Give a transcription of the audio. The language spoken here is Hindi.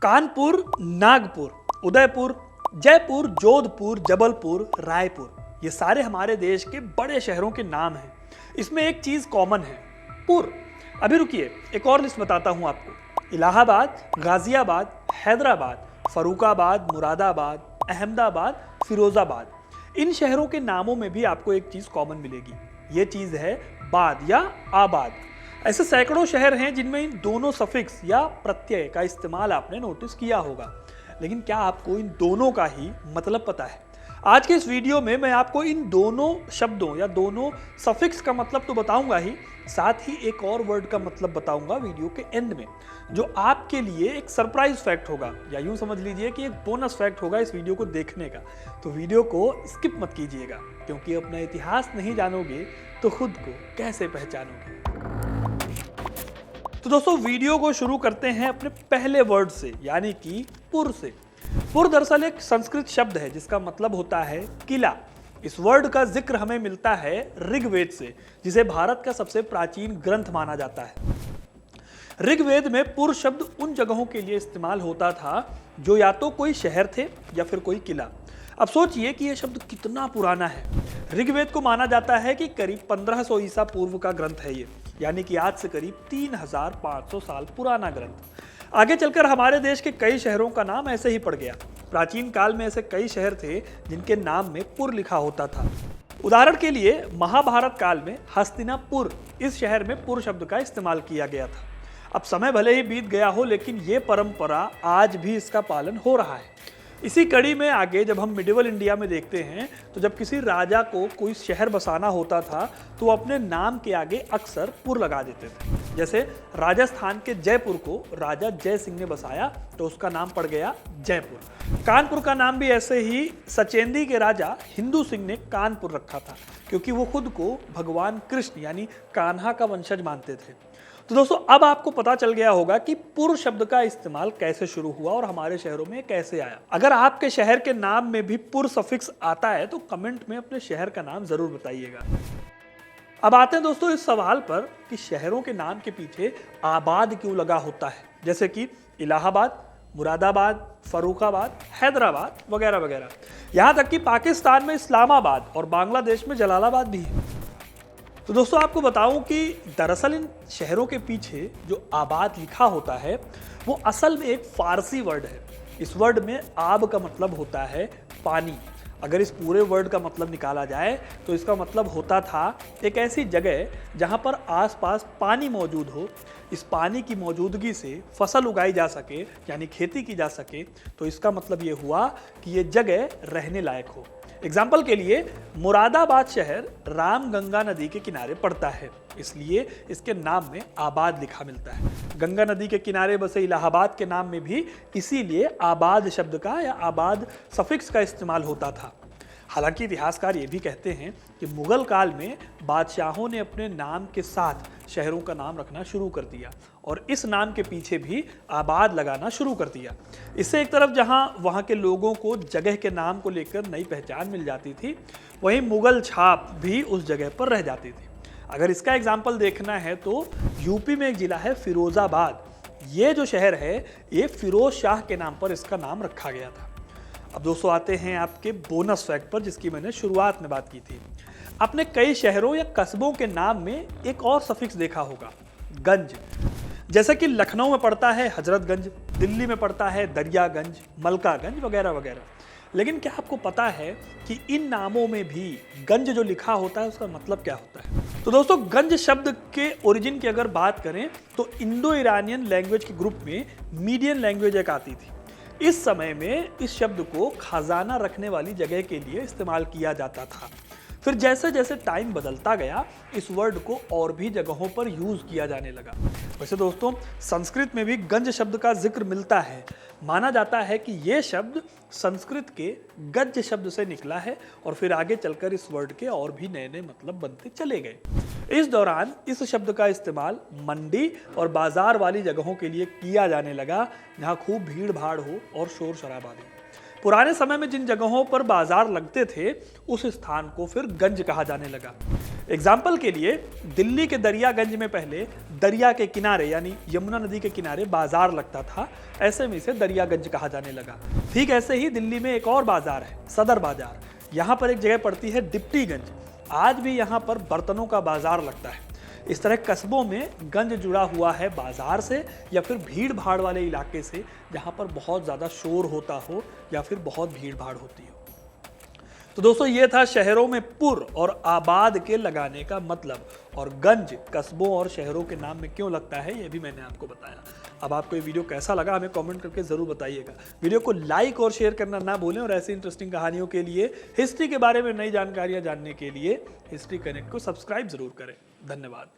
कानपुर, नागपुर, उदयपुर, जयपुर, जोधपुर, जबलपुर, रायपुर, ये सारे हमारे देश के बड़े शहरों के नाम हैं। इसमें एक चीज कॉमन है, पुर। अभी रुकिए, एक और लिस्ट बताता हूं आपको। इलाहाबाद, गाजियाबाद, हैदराबाद, फरुखाबाद, मुरादाबाद, अहमदाबाद, फिरोजाबाद, इन शहरों के नामों में भी आपको एक चीज कॉमन मिलेगी। ये चीज है बाद या आबाद। ऐसे सैकड़ों शहर हैं जिनमें इन दोनों सफिक्स या प्रत्यय का इस्तेमाल आपने नोटिस किया होगा, लेकिन क्या आपको इन दोनों का ही मतलब पता है? आज के इस वीडियो में मैं आपको इन दोनों शब्दों या दोनों सफिक्स का मतलब तो बताऊंगा ही, साथ ही एक और वर्ड का मतलब बताऊंगा वीडियो के एंड में, जो आपके लिए एक सरप्राइज फैक्ट होगा, या यूं समझ लीजिए कि एक बोनस फैक्ट होगा इस वीडियो को देखने का। तो वीडियो को स्किप मत कीजिएगा, क्योंकि अपना इतिहास नहीं जानोगे तो खुद को कैसे पहचानोगे। तो दोस्तों, वीडियो को शुरू करते हैं अपने पहले वर्ड से, यानी कि पुर से। पुर दरअसल एक संस्कृत शब्द है जिसका मतलब होता है किला। इस वर्ड का जिक्र हमें मिलता है ऋग्वेद से, जिसे भारत का सबसे प्राचीन ग्रंथ माना जाता है। ऋग्वेद में पुर शब्द उन जगहों के लिए इस्तेमाल होता था जो या तो कोई शहर थे या फिर कोई किला। अब सोचिए कि यह शब्द कितना पुराना है। ऋग्वेद को माना जाता है कि करीब 1500 ईसा पूर्व का ग्रंथ है ये, यानी कि आज से करीब 3500 साल पुराना ग्रंथ। आगे चलकर हमारे देश के कई शहरों का नाम ऐसे ही पड़ गया। प्राचीन काल में ऐसे कई शहर थे जिनके नाम में पुर लिखा होता था। उदाहरण के लिए महाभारत काल में हस्तिनापुर, इस शहर में पुर शब्द का इस्तेमाल किया गया था। अब समय भले ही बीत गया हो, लेकिन ये परंपरा आज भी इसका पालन हो रहा है। इसी कड़ी में आगे जब हम मिडिवल इंडिया में देखते हैं, तो जब किसी राजा को कोई शहर बसाना होता था तो वो अपने नाम के आगे अक्सर पुर लगा देते थे। जैसे राजस्थान के जयपुर को राजा जय सिंह ने बसाया तो उसका नाम पड़ गया जयपुर। कानपुर का नाम भी ऐसे ही सचेंदी के राजा हिंदू सिंह ने कानपुर रखा था, क्योंकि वो खुद को भगवान कृष्ण यानी कान्हा का वंशज मानते थे। तो दोस्तों, अब आपको पता चल गया होगा कि पुर शब्द का इस्तेमाल कैसे शुरू हुआ और हमारे शहरों में कैसे आया। अगर आपके शहर के नाम में भी पुर सफिक्स आता है तो कमेंट में अपने शहर का नाम जरूर बताइएगा। अब आते हैं दोस्तों इस सवाल पर कि शहरों के नाम के पीछे आबाद क्यों लगा होता है, जैसे कि इलाहाबाद, मुरादाबाद, फरुखाबाद, हैदराबाद वगैरह वगैरह। यहां तक कि पाकिस्तान में इस्लामाबाद और बांग्लादेश में जलालाबाद भी है। तो दोस्तों, आपको बताऊं कि दरअसल इन शहरों के पीछे जो आबाद लिखा होता है वो असल में एक फारसी वर्ड है। इस वर्ड में आब का मतलब होता है पानी। अगर इस पूरे वर्ड का मतलब निकाला जाए तो इसका मतलब होता था एक ऐसी जगह जहां पर आसपास पानी मौजूद हो, इस पानी की मौजूदगी से फसल उगाई जा सके, यानी खेती की जा सके। तो इसका मतलब ये हुआ कि ये जगह रहने लायक हो। एग्जाम्पल के लिए मुरादाबाद शहर रामगंगा नदी के किनारे पड़ता है, इसलिए इसके नाम में आबाद लिखा मिलता है। गंगा नदी के किनारे बसे इलाहाबाद के नाम में भी इसीलिए आबाद शब्द का या आबाद सफिक्स का इस्तेमाल होता था। हालांकि इतिहासकार ये भी कहते हैं कि मुगल काल में बादशाहों ने अपने नाम के साथ शहरों का नाम रखना शुरू कर दिया और इस नाम के पीछे भी आबाद लगाना शुरू कर दिया। इससे एक तरफ जहां वहां के लोगों को जगह के नाम को लेकर नई पहचान मिल जाती थी, वहीं मुगल छाप भी उस जगह पर रह जाती थी। अगर इसका एग्जाम्पल देखना है तो यूपी में एक जिला है फिरोजाबाद। ये जो शहर है ये फिरोज शाह के नाम पर इसका नाम रखा गया था। अब दोस्तों, आते हैं आपके बोनस फैक्ट पर, जिसकी मैंने शुरुआत में बात की थी। आपने कई शहरों या कस्बों के नाम में एक और सफिक्स देखा होगा, गंज। जैसे कि लखनऊ में पड़ता है हजरतगंज, दिल्ली में पड़ता है दरियागंज, मलकागंज वगैरह वगैरह। लेकिन क्या आपको पता है कि इन नामों में भी गंज जो लिखा होता है उसका मतलब क्या होता है? तो दोस्तों, गंज शब्द के ओरिजिन की अगर बात करें तो इंडो ईरानियन लैंग्वेज के ग्रुप में मीडियन लैंग्वेज एक आती थी। इस समय में इस शब्द को खजाना रखने वाली जगह के लिए इस्तेमाल किया जाता था। फिर जैसे जैसे टाइम बदलता गया, इस वर्ड को और भी जगहों पर यूज किया जाने लगा। वैसे दोस्तों, संस्कृत में भी गंज शब्द का जिक्र मिलता है। माना जाता है कि यह शब्द संस्कृत के गज शब्द से निकला है और फिर आगे चलकर इस वर्ड के और भी नए नए मतलब बनते चले गए। इस दौरान इस शब्द का इस्तेमाल मंडी और बाजार वाली जगहों के लिए किया जाने लगा जहां खूब भीड़ भाड़ हो और शोर शराबा हो। पुराने समय में जिन जगहों पर बाजार लगते थे उस स्थान को फिर गंज कहा जाने लगा। एग्जाम्पल के लिए दिल्ली के दरियागंज में पहले दरिया के किनारे यानी यमुना नदी के किनारे बाजार लगता था, ऐसे में इसे दरियागंज कहा जाने लगा। ठीक ऐसे ही दिल्ली में एक और बाजार है, सदर बाजार। यहाँ पर एक जगह पड़ती है डिप्टीगंज, आज भी यहाँ पर बर्तनों का बाजार लगता है। इस तरह कस्बों में गंज जुड़ा हुआ है बाजार से या फिर भीड़ भाड़ वाले इलाके से, जहाँ पर बहुत ज़्यादा शोर होता हो या फिर बहुत भीड़ भाड़ होती हो। तो दोस्तों ये था शहरों में पुर और आबाद के लगाने का मतलब, और गंज कस्बों और शहरों के नाम में क्यों लगता है ये भी मैंने आपको बताया। अब आपको ये वीडियो कैसा लगा हमें कमेंट करके जरूर बताइएगा। वीडियो को लाइक और शेयर करना ना भूलें, और ऐसी इंटरेस्टिंग कहानियों के लिए, हिस्ट्री के बारे में नई जानकारियां जानने के लिए हिस्ट्री कनेक्ट को सब्सक्राइब जरूर करें। धन्यवाद।